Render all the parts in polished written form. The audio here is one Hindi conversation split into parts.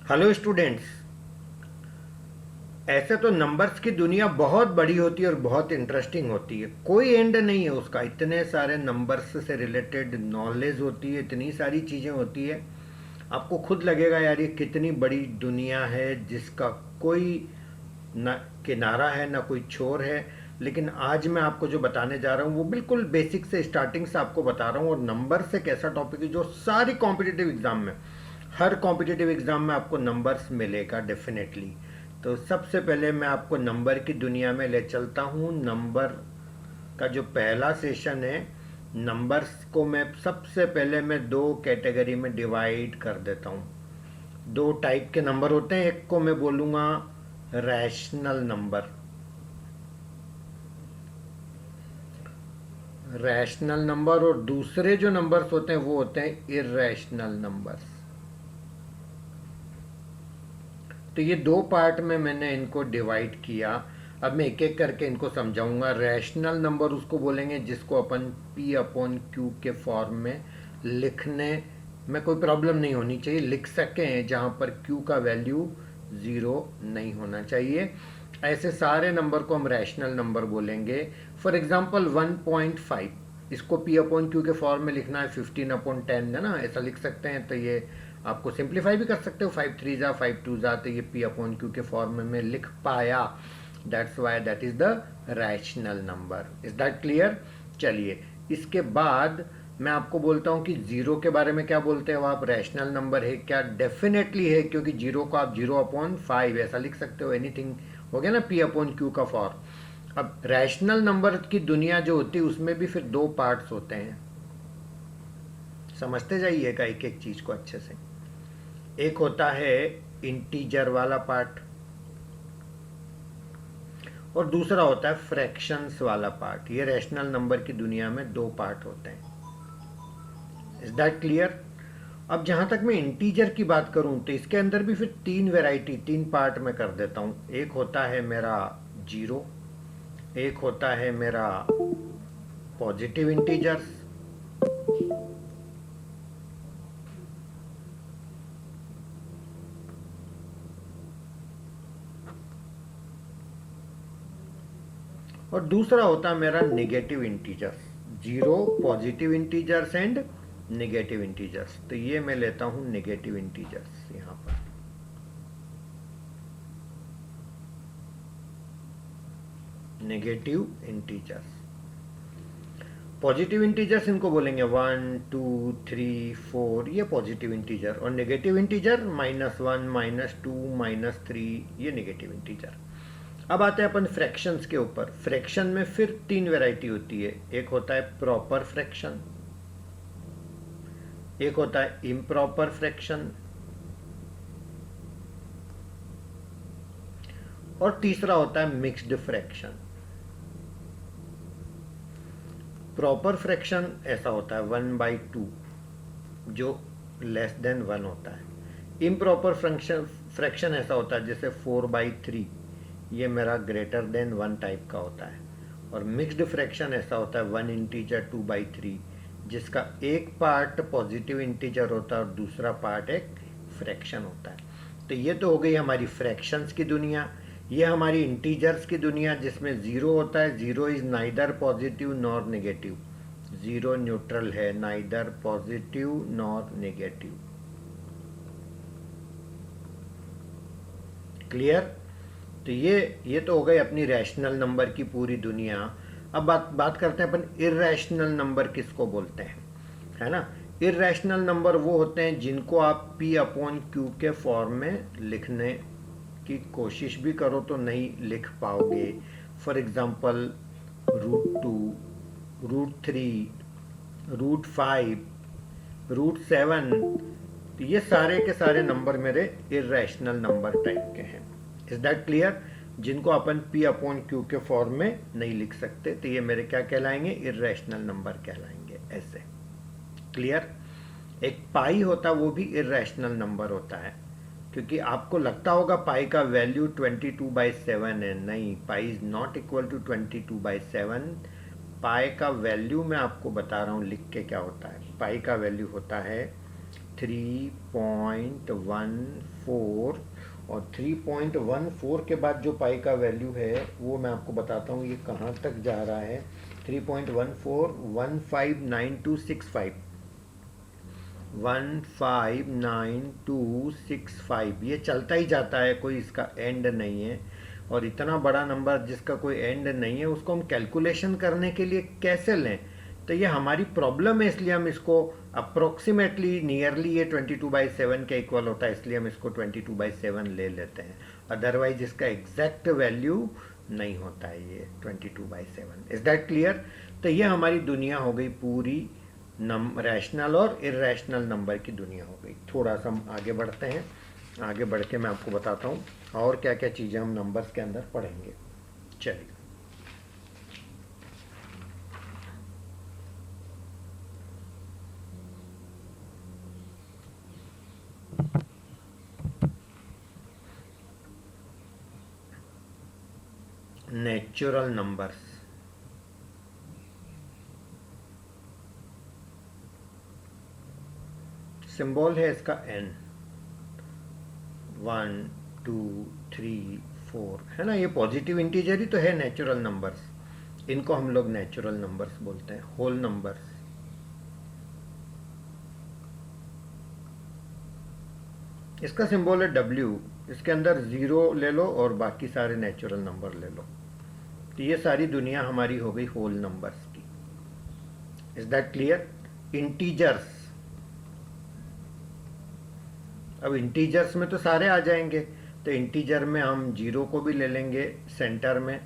Hello students. ऐसे तो नंबर्स की दुनिया बहुत बड़ी होती है और बहुत इंटरेस्टिंग होती है, कोई एंड नहीं है उसका। इतने सारे नंबर्स से रिलेटेड नॉलेज होती है, इतनी सारी चीज़ें होती है, आपको खुद लगेगा यार ये कितनी बड़ी दुनिया है जिसका कोई ना किनारा है ना कोई छोर है। लेकिन आज मैं आपको जो बताने जा रहा हूँ वो बिल्कुल बेसिक से स्टार्टिंग से आपको बता रहा हूँ। और नंबर्स एक ऐसा टॉपिक है जो सारी कॉम्पिटिटिव एग्जाम में, हर कॉम्पिटिटिव एग्जाम में आपको नंबर्स मिलेगा डेफिनेटली। तो सबसे पहले मैं आपको नंबर की दुनिया में ले चलता हूँ। नंबर का जो पहला सेशन है, नंबर्स को मैं सबसे पहले मैं दो कैटेगरी में डिवाइड कर देता हूँ। दो टाइप के नंबर होते हैं, एक को मैं बोलूँगा रैशनल नंबर, रैशनल नंबर, और दूसरे जो नंबर्स होते हैं वो होते हैं इर्रेशनल नंबर्स। तो ये दो पार्ट में मैंने इनको डिवाइड किया। अब मैं एक एक करके इनको समझाऊंगा। रैशनल नंबर उसको बोलेंगे जिसको अपन P अपॉन क्यू के फॉर्म में लिखने में कोई प्रॉब्लम नहीं होनी चाहिए, लिख सकें, जहाँ पर Q का वैल्यू ज़ीरो नहीं होना चाहिए। ऐसे सारे नंबर को हम रैशनल नंबर बोलेंगे। फॉर एग्जांपल 1.5, इसको P अपॉन क्यू के फॉर्म में लिखना है 15/10 है ना, ऐसा लिख सकते हैं। तो ये आपको सिंप्लीफाई भी कर सकते हो, 5 3 जा 5 2 जा, तो ये P अपॉन क्यू के फॉर्म में लिख पाया। That's why that is the rational number. Is that clear? चलिए, इसके बाद मैं आपको बोलता हूँ कि जीरो के बारे में क्या बोलते हो आप, रैशनल नंबर है क्या? डेफिनेटली है, क्योंकि जीरो को आप 0/5 ऐसा लिख सकते हो। एनीथिंग हो गया ना P अपॉन क्यू का फॉर्म। अब रैशनल नंबर की दुनिया जो होती है उसमें भी फिर दो पार्ट्स होते हैं, समझते जाइएगा एक एक चीज को अच्छे से। एक होता है इंटीजर वाला पार्ट और दूसरा होता है फ्रैक्शंस वाला पार्ट। ये रैशनल नंबर की दुनिया में दो पार्ट होते हैं। Is that clear? अब जहां तक मैं इंटीजर की बात करूं तो इसके अंदर भी फिर तीन वैरायटी, तीन पार्ट में कर देता हूं। एक होता है मेरा जीरो, एक होता है मेरा पॉजिटिव इंटीजर्स, और दूसरा होता है मेरा negative integers. Zero, positive integers and negative integers. तो ये मैं लेता हूं नेगेटिव इंटीजर्स यहां पर। नेगेटिव इंटीजर्स, पॉजिटिव इंटीजर्स इनको बोलेंगे 1 2 3 4, ये पॉजिटिव इंटीजर। और नेगेटिव इंटीजर -1 -2 -3, ये नेगेटिव इंटीजर। अब आते हैं अपन फ्रैक्शंस के ऊपर। फ्रैक्शन में फिर तीन वैरायटी होती है। एक होता है प्रॉपर फ्रैक्शन, एक होता है इम्प्रॉपर फ्रैक्शन, और तीसरा होता है मिक्स्ड फ्रैक्शन। प्रॉपर फ्रैक्शन ऐसा होता है 1/2 जो लेस देन 1 होता है। इम्प्रॉपर फ्रैक्शन ऐसा होता है जैसे 4/3, ये मेरा ग्रेटर देन 1 टाइप का होता है। और मिक्स्ड फ्रैक्शन ऐसा होता है 1 इंटीजर 2/3, जिसका एक पार्ट पॉजिटिव इंटीजर होता है और दूसरा पार्ट एक फ्रैक्शन होता है। तो ये तो हो गई हमारी फ्रैक्शंस की दुनिया। ये हमारी इंटीजर्स की दुनिया जिसमें जीरो होता है। Zero is neither positive nor negative, zero neutral है, neither positive nor negative. Clear? तो ये तो हो गई अपनी रैशनल नंबर की पूरी दुनिया। अब बात करते हैं अपन इर्रेशनल नंबर किसको बोलते हैं, है ना। इर्रेशनल नंबर वो होते हैं जिनको आप P अपॉन क्यू के फॉर्म में लिखने की कोशिश भी करो तो नहीं लिख पाओगे। फॉर एग्जाम्पल √2, √3, √5, √7, तो ये सारे के सारे नंबर मेरे इर्रेशनल नंबर टाइप के हैं। Is that clear? जिनको अपन P अपॉन क्यू के फॉर्म में नहीं लिख सकते, तो ये मेरे क्या कहलाएंगे, इर्रेशनल नंबर कहलाएंगे। ऐसे क्लियर? एक पाई होता है वो भी इर्रेशनल नंबर होता है, क्योंकि आपको लगता होगा पाई का वैल्यू 22/7 है। नहीं, pi is not equal to 22/7। Pi का वैल्यू मैं आपको बता रहा हूँ लिख के क्या होता है। पाई का वैल्यू होता है 3.14 और 3.14 के बाद जो पाई का वैल्यू है वो मैं आपको बताता हूँ ये कहाँ तक जा रहा है। 3.14 159265 159265 ये चलता ही जाता है, कोई इसका एंड नहीं है। और इतना बड़ा नंबर जिसका कोई एंड नहीं है उसको हम कैलकुलेशन करने के लिए कैसे लें, तो ये हमारी प्रॉब्लम है, इसलिए हम इसको अप्रोक्सीमेटली नियरली ये 22/7 के इक्वल होता है, इसलिए हम इसको 22/7 ले लेते हैं। अदरवाइज इसका एग्जैक्ट वैल्यू नहीं होता है ये 22/7। Is that clear? तो ये हमारी दुनिया हो गई पूरी रैशनल और इरेशनल नंबर की दुनिया हो गई। थोड़ा सा हम आगे बढ़ते हैं, आगे बढ़ के मैं आपको बताता हूँ और क्या क्या चीज़ें हम नंबर्स के अंदर पढ़ेंगे। चलिए, नेचुरल नंबर्स। सिंबल है इसका n, 1 2 3 4 है ना, ये पॉजिटिव इंटीजर ही तो है नेचुरल नंबर्स। इनको हम लोग नेचुरल नंबर्स बोलते हैं, होल नंबर्स। इसका सिंबल है W, इसके अंदर 0 ले लो और बाकी सारे नेचुरल नंबर ले लो, तो ये सारी दुनिया हमारी हो गई होल नंबर्स की। Is that clear? इंटीजर्स, अब इंटीजर्स में तो सारे आ जाएंगे, तो इंटीजर में हम 0 को भी ले लेंगे सेंटर में,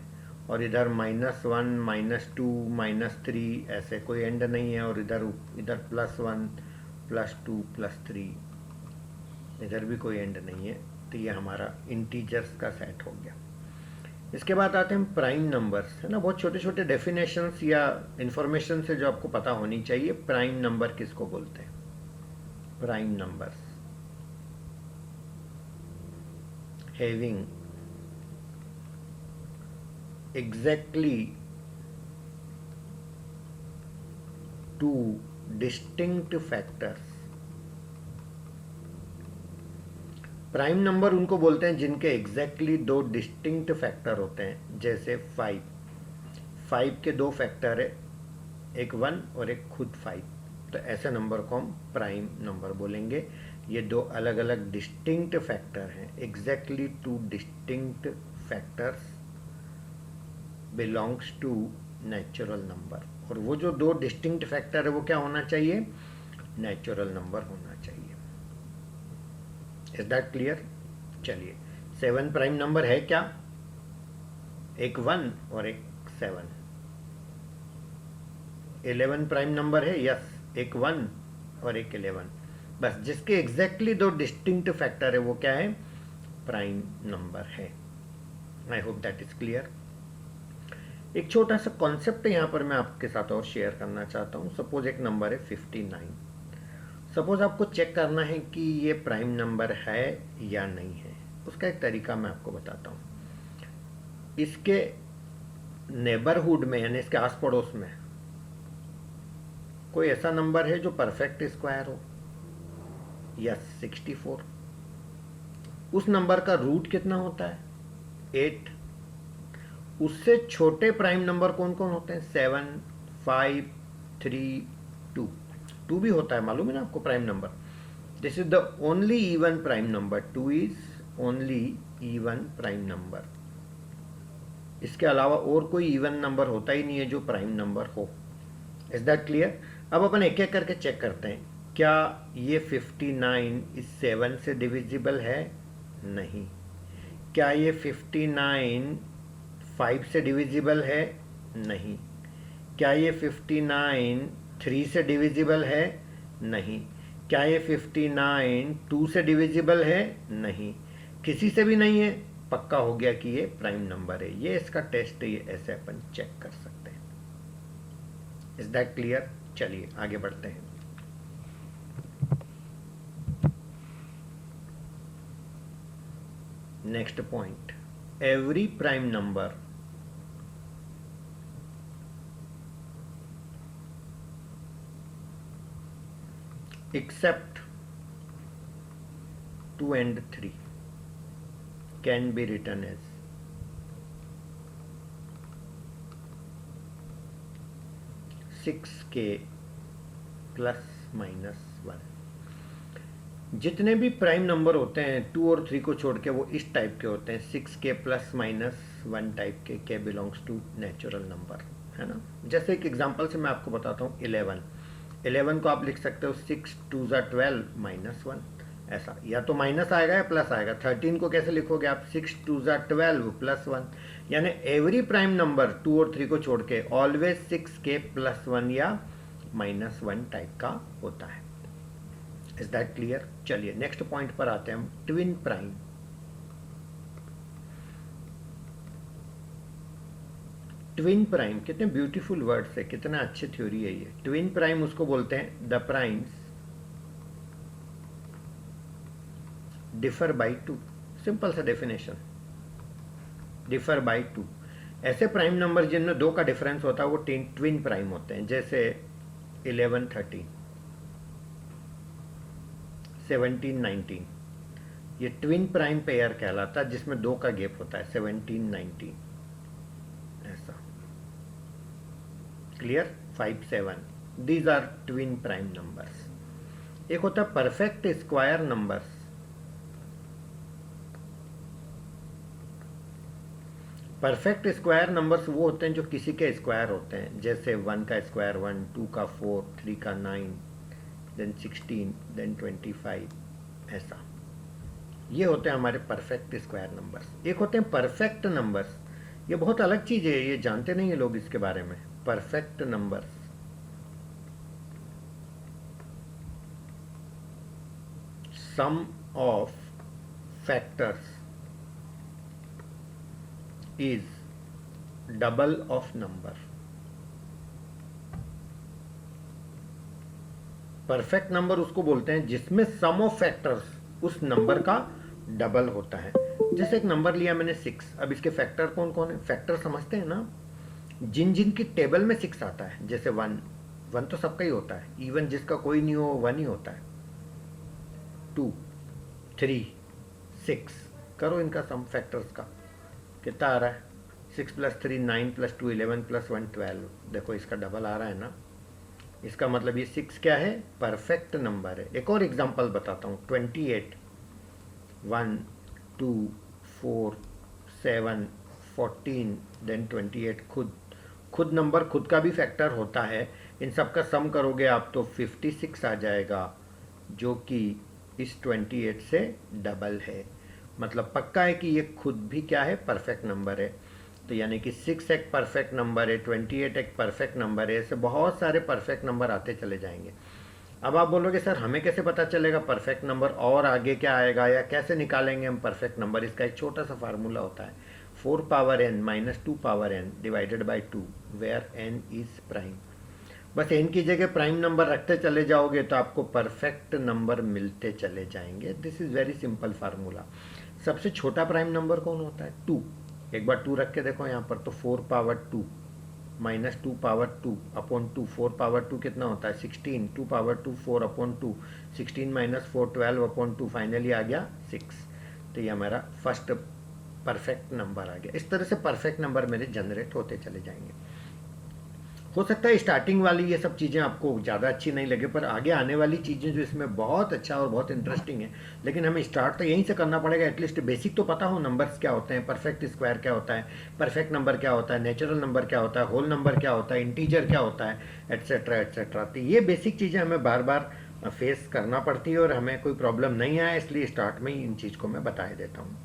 और इधर -1 -2 -3 ऐसे कोई एंड नहीं है, और इधर +1 +2 +3 इधर भी कोई एंड नहीं है। तो ये हमारा इंटीजर्स का सेट हो गया। इसके बाद आते हैं प्राइम नंबर्स, है ना, बहुत छोटे छोटे डेफिनेशंस या इंफॉर्मेशन से जो आपको पता होनी चाहिए। प्राइम नंबर किसको बोलते हैं? Prime numbers having exactly two distinct factors। Prime number उनको बोलते हैं जिनके एग्जैक्टली दो डिस्टिंक्ट फैक्टर होते हैं, जैसे 5 के दो फैक्टर है, एक 1 और एक खुद 5, तो ऐसे नंबर को हम प्राइम नंबर बोलेंगे। ये दो अलग अलग डिस्टिंक्ट फैक्टर हैं, exactly two distinct factors belongs to natural number. और वो जो दो डिस्टिंक्ट फैक्टर है वो क्या होना चाहिए? नेचुरल नंबर होना चाहिए। Is that clear? चलिए, 7 प्राइम नंबर है क्या? एक 1 और एक 7। 11 प्राइम नंबर है, यस, एक 1 और एक 11। बस जिसके एग्जैक्टली दो डिस्टिंक्ट फैक्टर है वो क्या है? प्राइम नंबर है। I hope that is clear. एक छोटा सा कॉन्सेप्ट यहाँ पर मैं आपके साथ और शेयर करना चाहता हूँ। सपोज एक नंबर है 59। सपोज आपको चेक करना है कि ये प्राइम नंबर है या नहीं है। उसका एक तरीका मैं आपको बताता हूँ। इसके नेबरहुड में, यानी इसके आस पड़ोस में कोई ऐसा नंबर है जो परफेक्ट स्क्वायर हो? यस, 64। उस नंबर का रूट कितना होता है? 8। उससे छोटे प्राइम नंबर कौन कौन होते हैं? 7 5 3 2। 2 भी होता है, मालूम है ना आपको, prime number. This is the only even prime number. 2 is only even prime number. इसके अलावा और कोई इवन नंबर होता ही नहीं है जो प्राइम नंबर हो। Is that clear? अब अपन एक एक करके चेक करते हैं। क्या ये 59 इस 7 से डिविजिबल है? नहीं। क्या ये 59 5 से डिविजिबल है? नहीं। क्या ये 59 3 से डिविजिबल है? नहीं। क्या ये 59 2 से डिविजिबल है? नहीं। किसी से भी नहीं है, पक्का हो गया कि ये प्राइम नंबर है। ये इसका टेस्ट है, ये ऐसे अपन चेक कर सकते हैं। Is that clear? चलिए आगे बढ़ते हैं। Next point, every prime number except 2 and 3 can be written as 6k plus minus 1। जितने भी प्राइम नंबर होते हैं 2 और 3 को छोड़ के वो इस टाइप के होते हैं, 6k प्लस माइनस 1 टाइप के। k belongs to natural number, है ना। जैसे एक एग्जांपल से मैं आपको बताता हूँ, 11 को आप लिख सकते हो 6 2 ज़ा 12 माइनस 1, ऐसा। या तो माइनस आएगा या प्लस आएगा। 13 को कैसे लिखोगे आप, 6 2 ज़ा 12 प्लस 1। यानी एवरी प्राइम नंबर 2 और 3 को छोड़ के ऑलवेज 6k प्लस 1 या माइनस 1 टाइप का होता है। Is that clear? चलिए नेक्स्ट पॉइंट पर आते हैं हम, ट्विन प्राइम। ट्विन प्राइम कितने ब्यूटीफुल वर्ड्स है, कितना अच्छी थ्योरी है ये। ट्विन प्राइम उसको बोलते हैं the primes differ by 2। Simple सा डेफिनेशन, डिफर बाई 2। ऐसे प्राइम नंबर जिनमें 2 का डिफरेंस होता है वो ट्विन प्राइम होते हैं। जैसे 11 13, 17 19, ये ट्विन प्राइम पेयर कहलाता है जिसमें 2 का गैप होता है, 17 19, ऐसा। Clear? 5 7, these are twin prime numbers. एक होता है perfect square numbers. Perfect square numbers वो होते हैं जो किसी के स्क्वायर होते हैं। जैसे 1 का स्क्वायर 1, 2 का 4, 3 का 9, देन 16, देन 25, ऐसा। ये होते हैं हमारे परफेक्ट स्क्वायर नंबर्स। एक होते हैं परफेक्ट नंबर्स, ये बहुत अलग चीज़ है, ये जानते नहीं है लोग इसके बारे में। Perfect numbers sum of factors is double of number. Perfect number उसको बोलते हैं जिसमें सम ऑफ फैक्टर्स उस नंबर का डबल होता है। जैसे एक नंबर लिया मैंने 6, अब इसके फैक्टर कौन कौन है? फैक्टर समझते हैं ना, जिन जिन की टेबल में 6 आता है। जैसे 1 तो सबका ही होता है, इवन जिसका कोई नहीं हो 1 ही होता है। 2 3 6, करो इनका सम फैक्टर्स का, कितना आ रहा है? 6 + 3 9 + 2 11 + 1 12। देखो इसका डबल आ रहा है ना, इसका मतलब ये 6 क्या है? परफेक्ट नंबर है। एक और एग्जांपल बताता हूँ, 28 1 2 4 7 14, देन 28। खुद नंबर खुद का भी फैक्टर होता है। इन सब का सम करोगे आप तो 56 आ जाएगा, जो कि इस 28 से डबल है। मतलब पक्का है कि ये खुद भी क्या है? परफेक्ट नंबर है। तो यानी कि 6 एक परफेक्ट नंबर है, 28 एक परफेक्ट नंबर है, ऐसे बहुत सारे परफेक्ट नंबर आते चले जाएंगे। अब आप बोलोगे सर हमें कैसे पता चलेगा परफेक्ट नंबर, और आगे क्या आएगा या कैसे निकालेंगे हम परफेक्ट नंबर? इसका एक छोटा सा फार्मूला होता है, 4n - 2n divided by 2, where n is prime. बस n की जगह प्राइम नंबर रखते चले जाओगे तो आपको परफेक्ट नंबर मिलते चले जाएंगे। This is very simple formula. सबसे छोटा प्राइम नंबर कौन होता है? 2। एक बार 2 रख के देखो यहाँ पर, तो 4^2 - 2^2 अपॉन 2, 4^2 कितना होता है? 16, 2^2 4/2, 16 - 4 12/2, फाइनली आ गया 6। तो ये हमारा फर्स्ट परफेक्ट नंबर आ गया। इस तरह से परफेक्ट नंबर मेरे जनरेट होते चले जाएंगे। हो सकता है स्टार्टिंग वाली ये सब चीज़ें आपको ज़्यादा अच्छी नहीं लगे, पर आगे आने वाली चीज़ें जो इसमें बहुत अच्छा और बहुत इंटरेस्टिंग है। लेकिन हमें स्टार्ट तो यहीं से करना पड़ेगा, एटलीस्ट बेसिक तो पता हो नंबर्स क्या होते हैं, परफेक्ट स्क्वायर क्या होता है, परफेक्ट नंबर क्या होता है, नेचुरल नंबर क्या होता है, होल नंबर क्या होता है, इंटीजर क्या होता है, एट्सेट्रा एट्सेट्रा। तो ये बेसिक चीज़ें हमें बार बार फेस करना पड़ती है और हमें कोई प्रॉब्लम नहीं आए, इसलिए स्टार्ट में ही इन चीज़ को मैं बता देता हूँ।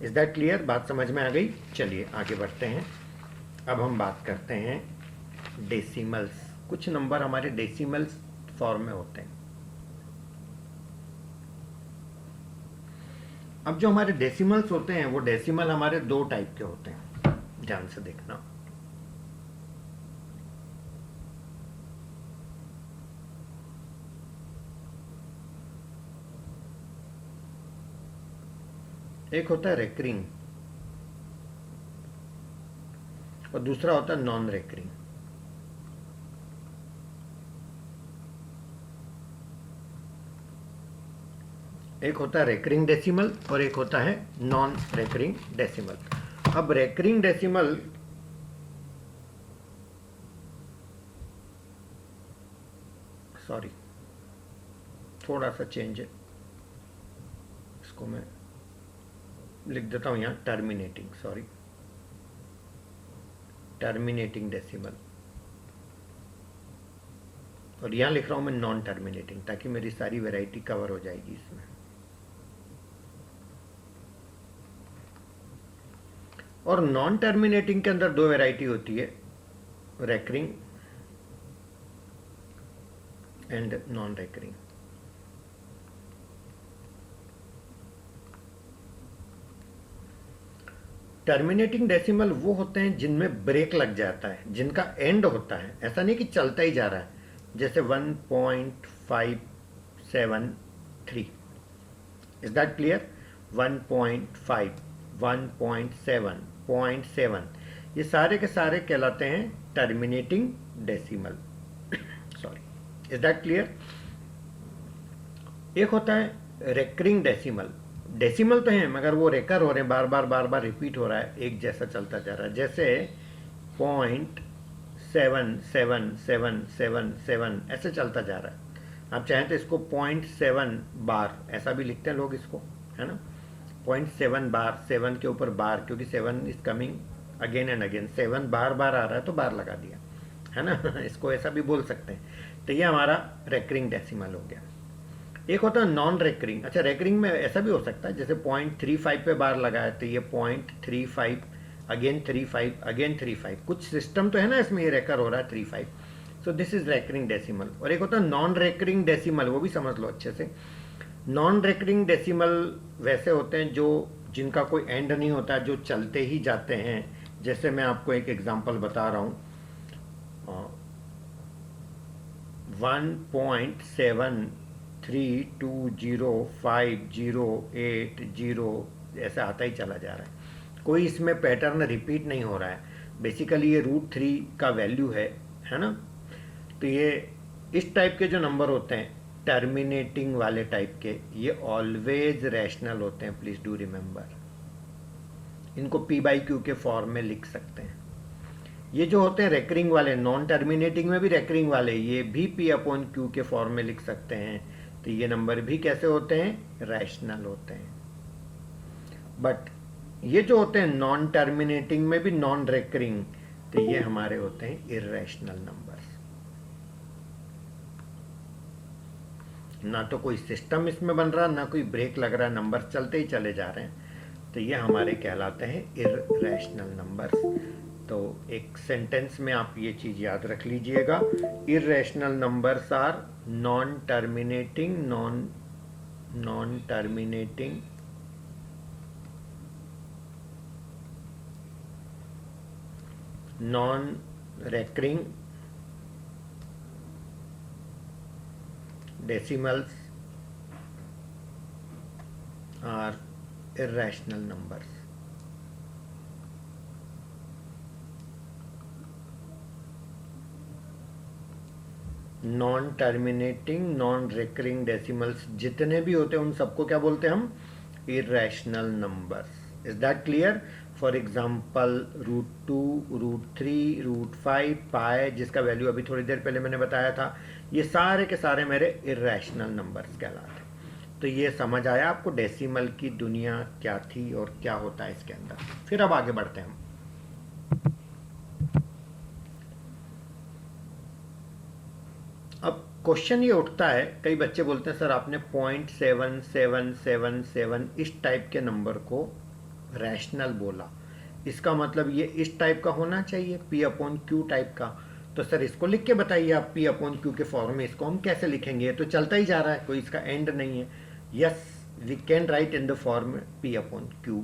Is that clear? बात समझ में आ गई? चलिए आगे बढ़ते हैं। अब हम बात करते हैं डेसिमल्स। कुछ नंबर हमारे डेसिमल्स फॉर्म में होते हैं। अब जो हमारे डेसिमल्स होते हैं वो डेसिमल हमारे 2 टाइप के होते हैं, ध्यान से देखना। एक होता है रेकरिंग और दूसरा होता है नॉन रेकरिंग। एक होता है रेकरिंग डेसिमल और एक होता है नॉन रेकरिंग डेसिमल। अब रेकरिंग डेसिमल सॉरी थोड़ा सा चेंज है, इसको मैं लिख देता हूं यहाँ टर्मिनेटिंग, सॉरी टर्मिनेटिंग डेसिमल, और यहाँ लिख रहा हूं मैं नॉन टर्मिनेटिंग, ताकि मेरी सारी वैरायटी कवर हो जाएगी इसमें। और नॉन टर्मिनेटिंग के अंदर दो वैरायटी होती है, recurring and non recurring. Terminating decimal वो होते हैं जिनमें ब्रेक लग जाता है, जिनका एंड होता है, ऐसा नहीं कि चलता ही जा रहा है, जैसे 1.573। Is that clear? 1.5, 1.7, 0.7, ये सारे के सारे कहलाते हैं terminating decimal. Sorry, is that clear? एक होता है रेकरिंग डेसिमल। डेसिमल तो है मगर वो रेकर हो रहे हैं, बार बार रिपीट हो रहा है, एक जैसा चलता जा रहा है, जैसे 0.777777 ऐसे चलता जा रहा है। आप चाहें तो इसको 0.7 बार ऐसा भी लिखते हैं लोग इसको, है ना, 0.7 बार, 7 के ऊपर बार, क्योंकि 7 is coming again and again, 7 बार आ रहा है तो बार लगा दिया, है ना। इसको ऐसा भी बोल सकते हैं। तो ये हमारा रेकरिंग डेसिमल हो गया। एक होता है नॉन रेकरिंग। अच्छा, रेकरिंग में ऐसा भी हो सकता है, जैसे 0.35 पे बार लगा है तो ये 0.35 अगेन 35 अगेन 35, कुछ सिस्टम तो है ना इसमें, ये रेकर हो रहा है 35। So this is recurring decimal. और एक होता है नॉन रेकरिंग डेसिमल, वो भी समझ लो अच्छे से। नॉन रेकरिंग डेसिमल वैसे होते हैं जो जिनका कोई एंड नहीं होता, जो चलते ही जाते हैं। जैसे मैं आपको एक एग्जांपल बता रहा हूँ, 1.73205080 ऐसा आता ही चला जा रहा है, कोई इसमें पैटर्न रिपीट नहीं हो रहा है। बेसिकली ये √3 का वैल्यू है ना। तो ये इस टाइप के जो नंबर होते हैं टर्मिनेटिंग वाले टाइप के, ये ऑलवेज रैशनल होते हैं, प्लीज डू रिमेंबर। इनको P/Q के फॉर्म में लिख सकते हैं। ये जो होते हैं रेकरिंग वाले, नॉन टर्मिनेटिंग में भी रेकरिंग वाले, ये भी P/Q के फॉर्म में लिख सकते हैं। तो ये नंबर भी कैसे होते हैं? रैशनल होते हैं। बट ये जो होते हैं नॉन टर्मिनेटिंग में भी नॉन रेकरिंग, तो ये हमारे होते हैं इर्रेशनल नंबर्स। ना तो कोई सिस्टम इसमें बन रहा, ना कोई ब्रेक लग रहा, नंबर चलते ही चले जा रहे हैं, तो ये हमारे कहलाते हैं इर्रेशनल नंबर्स। तो एक सेंटेंस में आप ये चीज याद रख लीजिएगा, irrational numbers are non terminating, non recurring decimals are irrational numbers. Non terminating, non recurring decimals जितने भी होते हैं उन सबको क्या बोलते हैं हम? Irrational numbers. Is that clear? For example √2, √3, √5, पाए, जिसका वैल्यू अभी थोड़ी देर पहले मैंने बताया था, ये सारे के सारे मेरे इर्रेशनल नंबर्स कहलाते हैं। तो ये समझ आया आपको डेसिमल की दुनिया क्या थी और क्या होता है इसके अंदर। फिर अब आगे बढ़ते हैं हम। अब क्वेश्चन ये उठता है, कई बच्चे बोलते हैं सर आपने 0.7777 इस टाइप के नंबर को रैशनल बोला, इसका मतलब ये इस टाइप का होना चाहिए, P/Q टाइप का। तो सर इसको लिख के बताइए आप, P/Q के फॉर्म में इसको हम कैसे लिखेंगे? ये तो चलता ही जा रहा है, कोई इसका एंड नहीं है। Yes, we can write in the form P/Q।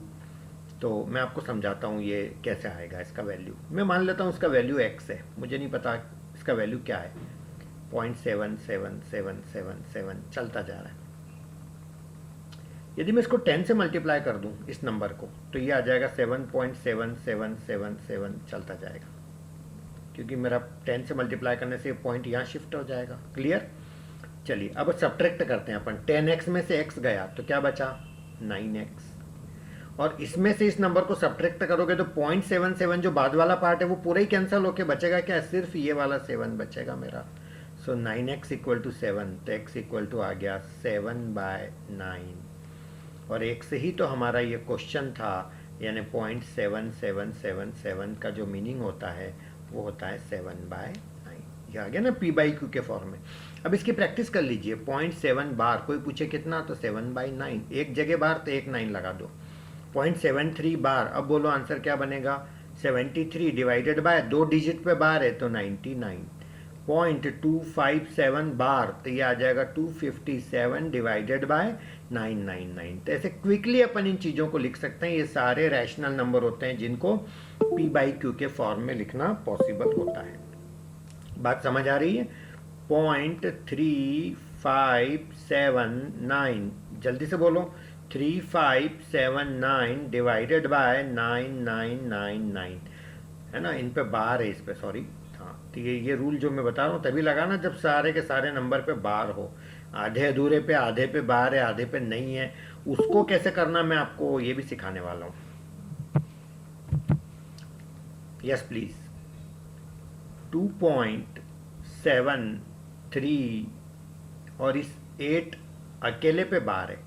तो मैं आपको समझाता हूँ ये कैसे आएगा इसका वैल्यू। मैं मान लेता हूँ इसका वैल्यू x है, मुझे नहीं पता इसका वैल्यू क्या है, 0.77777 चलता जा रहा है। यदि मैं इसको 10 से मल्टीप्लाई कर दूं इस नंबर को, तो ये आ जाएगा 7.7777 चलता जाएगा, क्योंकि मेरा 10 से मल्टीप्लाई करने से पॉइंट यहाँ शिफ्ट हो जाएगा। क्लियर? चलिए अब सब्ट्रैक्ट करते हैं अपन। 10x में से x गया तो क्या बचा 9x, और इसमें से इस नंबर को सब्ट्रैक्ट करोगे तो 0.77 जो बाद वाला पार्ट है वो पूरा ही कैंसिल होके बचेगा क्या, सिर्फ ये वाला 7 बचेगा मेरा। सो 9x इक्वल टू 7, तो x इक्वल टू आ गया 7/9, और एक से ही तो हमारा ये क्वेश्चन था, यानी 0.7777 का जो मीनिंग होता है वो होता है 7/9। ये आ गया ना p/q के फॉर्म में। अब इसकी प्रैक्टिस कर लीजिए। 0.7 बार, कोई पूछे कितना तो 7/9, एक जगह बार तो एक 9 लगा दो। 0.73 बार, अब बोलो आंसर क्या बनेगा 73 डिवाइडेड बाय 2 डिजिट पे बार है तो 99। 0.257 बार तो ये आ जाएगा 257 डिवाइडेड बाय 999। तो ऐसे क्विकली अपन इन चीज़ों को लिख सकते हैं। ये सारे रैशनल नंबर होते हैं जिनको p/q के फॉर्म में लिखना पॉसिबल होता है। बात समझ आ रही है। 0.3579, जल्दी से बोलो 3579 डिवाइडेड बाय 9999, है ना, इन पे बार है, इस पे सॉरी। हाँ, तो ये रूल जो मैं बता रहा हूँ तभी लगाना जब सारे के सारे नंबर पे बार हो। आधे अधूरे पे, आधे पे बार है, आधे पे नहीं है, उसको कैसे करना मैं आपको ये भी सिखाने वाला हूँ। Yes please. 2.73 और इस 8 अकेले पे बार है।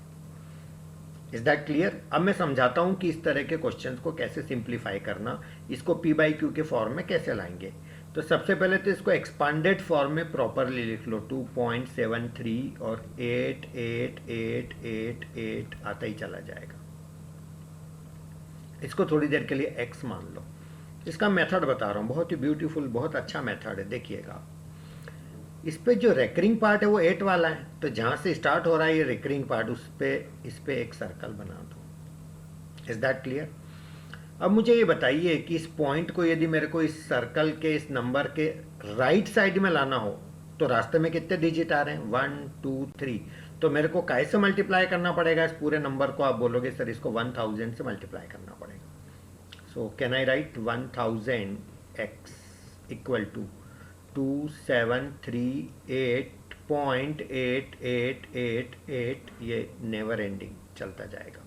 Is that clear. अब मैं समझाता हूं कि इस तरह के क्वेश्चंस को कैसे सिंप्लीफाई करना, इसको p/q के फॉर्म में कैसे लाएंगे। तो सबसे पहले तो इसको एक्सपांडेड फॉर्म में प्रॉपरली लिख लो। 2.73 और 88888 आता ही चला जाएगा। इसको थोड़ी देर के लिए x मान लो। इसका मेथड बता रहा हूँ, बहुत ही ब्यूटीफुल, बहुत अच्छा मेथड है। देखिएगा, इस पे जो रेकरिंग पार्ट है वो 8 वाला है, तो जहाँ से स्टार्ट हो रहा है ये रेकरिंग पार्ट, इस पे एक सर्कल बना दो। Is that clear. अब मुझे ये बताइए कि इस पॉइंट को यदि मेरे को इस सर्कल के इस नंबर के राइट साइड में लाना हो तो रास्ते में कितने डिजिट आ रहे हैं 1 2 3, तो मेरे को कैसे मल्टीप्लाई करना पड़ेगा इस पूरे नंबर को। आप बोलोगे सर इसको 1000 से मल्टीप्लाई करना पड़ेगा। So can I write 1000x equal to 2738.8888, ये नेवर एंडिंग चलता जाएगा।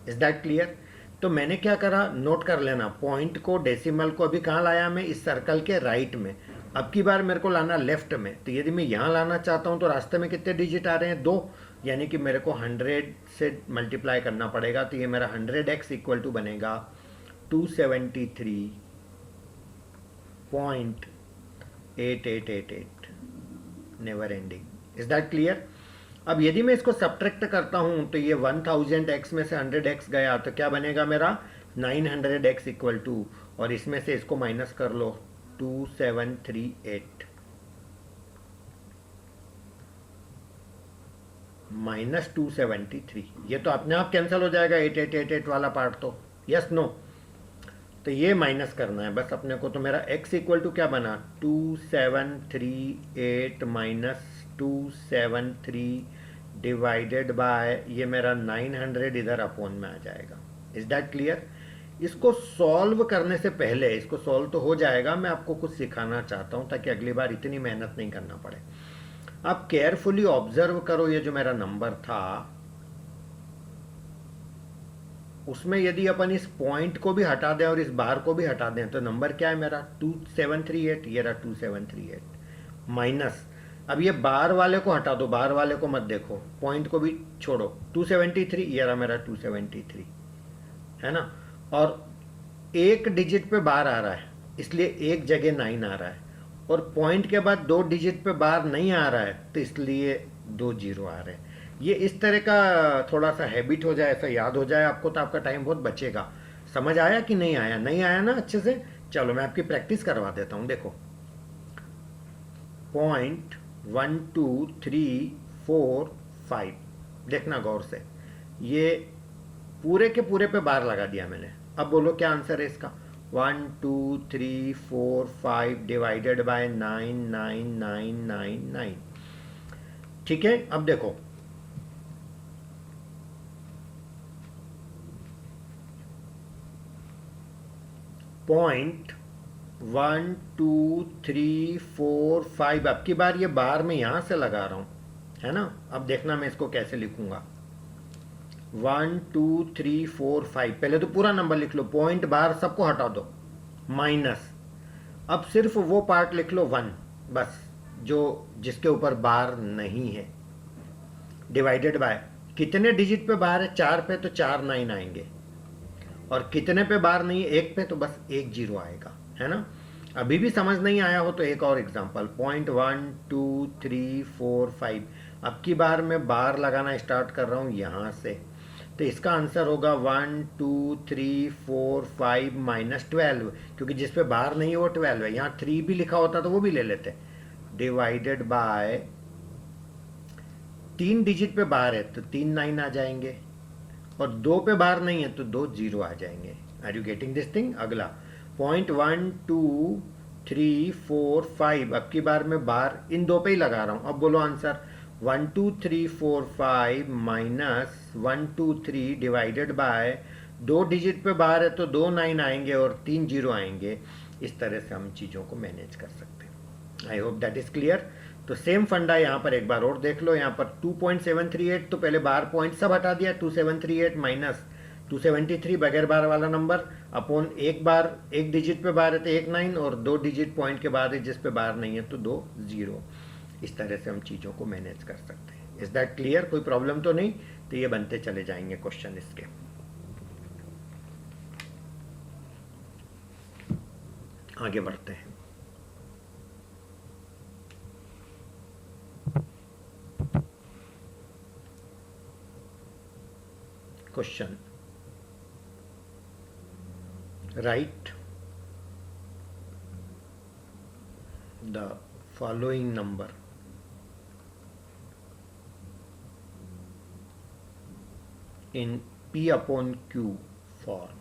Is that clear. तो मैंने क्या करा, नोट कर लेना, पॉइंट को डेसिमल को अभी कहाँ लाया मैं, इस सर्कल के राइट में। अब की बार मेरे को लाना लेफ्ट में, तो यदि मैं यहाँ लाना चाहता हूँ तो रास्ते में कितने डिजिट आ रहे हैं 2, यानी कि मेरे को 100 से मल्टीप्लाई करना पड़ेगा। तो ये मेरा 100x इक्वल टू बनेगा 273.8888, never ending. Is that clear. अब यदि मैं इसको सब्ट्रैक्ट करता हूं तो ये 1000x में से 100x गया तो क्या बनेगा मेरा 900x इक्वल टू, और इसमें से इसको माइनस कर लो 2738 माइनस 273, ये तो अपने आप कैंसिल हो जाएगा 8888 वाला पार्ट तो। यस नो, तो ये माइनस करना है बस अपने को। तो मेरा x इक्वल टू क्या बना 2738 माइनस 273 डिवाइडेड बाय ये मेरा 900 इधर अपोन में आ जाएगा। Is that clear. इसको सॉल्व करने से पहले, इसको सॉल्व तो हो जाएगा, मैं आपको कुछ सिखाना चाहता हूं ताकि अगली बार इतनी मेहनत नहीं करना पड़े। आप केयरफुली ऑब्जर्व करो, ये जो मेरा नंबर था उसमें यदि अपन इस पॉइंट को भी हटा दें और इस बार को भी हटा दें तो नंबर क्या है मेरा 2738, ये रहा 2738 माइनस, अब ये बार वाले को हटा दो, बार वाले को मत देखो, पॉइंट को भी छोड़ो, 273, ये रहा मेरा 273, है ना। और एक डिजिट पे बार आ रहा है इसलिए एक जगह 9 आ रहा है, और पॉइंट के बाद 2 डिजिट पे बार नहीं आ रहा है तो इसलिए 2 0 आ रहे हैं। ये इस तरह का थोड़ा सा हैबिट हो जाए, ऐसा याद हो जाए आपको तो आपका टाइम बहुत बचेगा। समझ आया कि नहीं आया, नहीं आया ना अच्छे से। चलो मैं आपकी प्रैक्टिस करवा देता हूं। देखो 0.12345, देखना गौर से, ये पूरे के पूरे पे बार लगा दिया मैंने। अब बोलो क्या आंसर है इसका 1 2 3 4 5 डिवाइडेड बाय 99999। ठीक है। अब देखो 0.1234 5, अब की बार ये बार मैं यहां से लगा रहा हूं, है ना। अब देखना मैं इसको कैसे लिखूंगा, 1 2 3 4 5, पहले तो पूरा नंबर लिख लो, पॉइंट बार सबको हटा दो, माइनस, अब सिर्फ वो पार्ट लिख लो 1 बस, जो जिसके ऊपर बार नहीं है, डिवाइडेड बाय कितने डिजिट पे बार है, 4 पे तो 4 9 आएंगे, और कितने पे बार नहीं है, 1 पे तो बस 1 0 आएगा, है ना। अभी भी समझ नहीं आया हो तो एक और एग्जांपल, पॉइंट 1 2 3 4 5, अब की बार मैं बार लगाना स्टार्ट कर रहा हूँ यहाँ से, तो इसका आंसर होगा 1 2 3 4 5 माइनस 12, क्योंकि जिस पे बार नहीं है वो 12 है, यहाँ 3 भी लिखा होता तो वो भी ले लेते, डिवाइडेड बाय 3 डिजिट पे बार है तो 3 9 आ जाएंगे, और 2 पे बार नहीं है तो 2 0 आ जाएंगे। Are you getting this thing. अगला पॉइंट 1 2 3 4 5, अब की बार मैं बार इन 2 पे ही लगा रहा हूं, अब बोलो answer, 1 2 3 4 5 minus 1 2 3 divided by 2 digit पे बार है तो 2 9 आएंगे और 3 0 आएंगे। इस तरह से हम चीज़ों को मैनेज कर सकते हैं। I hope that is clear. तो सेम फंडा यहाँ पर एक बार और देख लो, यहाँ पर 2.738, तो पहले बार पॉइंट सब हटा दिया, 2738 माइनस 273 बगैर बार वाला नंबर, अपॉन एक बार एक डिजिट पे बार है तो 1 9, और 2 डिजिट पॉइंट के बाद है जिस पे बार नहीं है तो 2 0। इस तरह से हम चीज़ों को मैनेज कर सकते हैं। इज दैट क्लियर, कोई प्रॉब्लम तो नहीं। तो ये बनते चले जाएंगे क्वेश्चन इसके। आगे बढ़ते हैं। Question, write the following number in P upon Q form.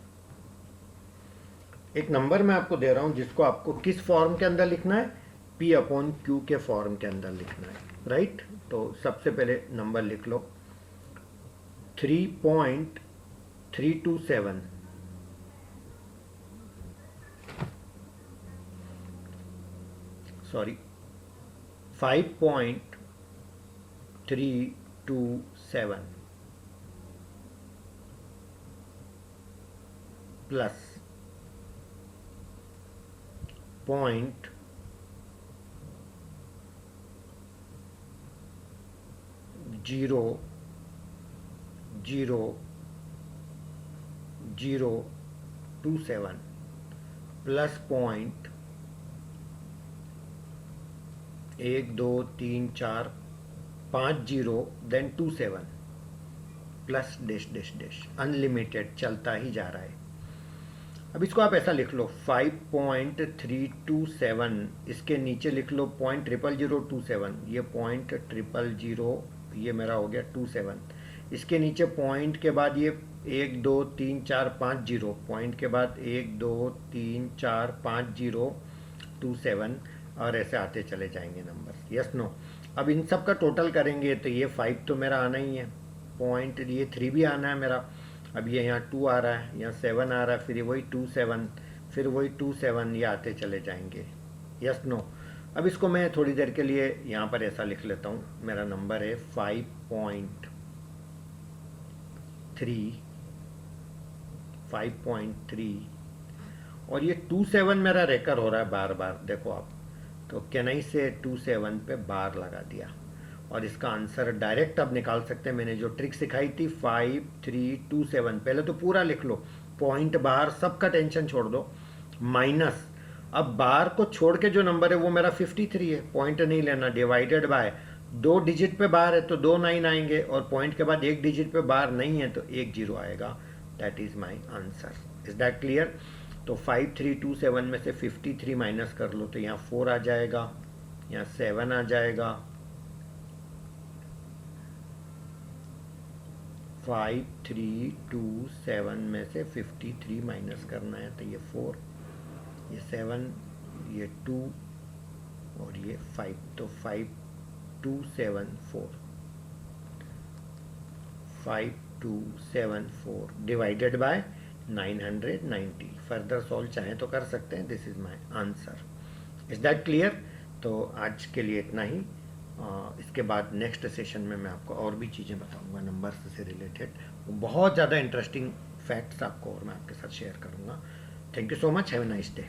एक नंबर मैं आपको दे रहा हूं जिसको आपको किस फॉर्म के अंदर लिखना है, P अपॉन Q के फॉर्म के अंदर लिखना है, राइट। तो सबसे पहले नंबर लिख लो 3.327, sorry 5.327 plus 0.00027 plus point 1 2 3 4 5 0 then 27 plus dash dash dash, unlimited चलता ही जा रहा है। अब इसको आप ऐसा लिख लो 5.327, इसके नीचे लिख लो 0.00027, ये 0.000, ये मेरा हो गया 27, इसके नीचे पॉइंट के बाद ये 1 2 3 4 5 0, पॉइंट के बाद 1 2 3 4 5 0 27, और ऐसे आते चले जाएंगे नंबर, यस नो। अब इन सब का टोटल करेंगे तो ये 5 तो मेरा आना ही है, पॉइंट ये 3 भी आना है मेरा, अब ये यहाँ 2 आ रहा है, यहाँ 7 आ रहा है, फिर वही 2 7, फिर वही 2 7, ये आते चले जाएंगे, यस नो। अब इसको मैं थोड़ी देर के लिए यहाँ पर ऐसा लिख लेता हूँ, मेरा नंबर है 5.3, और ये 2 7 मेरा रेकर हो रहा है बार बार, देखो आप, तो कैनाई से 2 7 पे बार लगा दिया, और इसका आंसर डायरेक्ट अब निकाल सकते हैं। मैंने जो ट्रिक सिखाई थी 5327, पहले तो पूरा लिख लो, पॉइंट बार सबका टेंशन छोड़ दो, माइनस, अब बार को छोड़ के जो नंबर है वो मेरा 53 है, पॉइंट नहीं लेना, डिवाइडेड बाय 2 डिजिट पे बार है तो 2 9 आएंगे, और पॉइंट के बाद 1 डिजिट पे बार नहीं है तो 1 0 आएगा। That is my answer. Is that clear. तो 5327 में से 53 माइनस कर लो तो यहाँ 4 आ जाएगा, यहाँ 7 आ जाएगा, 5327 में से 53 माइनस करना है तो ये 4, ये 7, ये 2 और ये 5, तो 5274 डिवाइडेड बाय 990। फर्दर सॉल्व चाहें तो कर सकते हैं। This is my answer. Is that clear. तो आज के लिए इतना ही। इसके बाद नेक्स्ट सेशन में मैं आपको और भी चीज़ें बताऊंगा नंबर्स से रिलेटेड, बहुत ज़्यादा इंटरेस्टिंग फैक्ट्स आपको और मैं आपके साथ शेयर करूंगा। Thank you so much, have a nice day.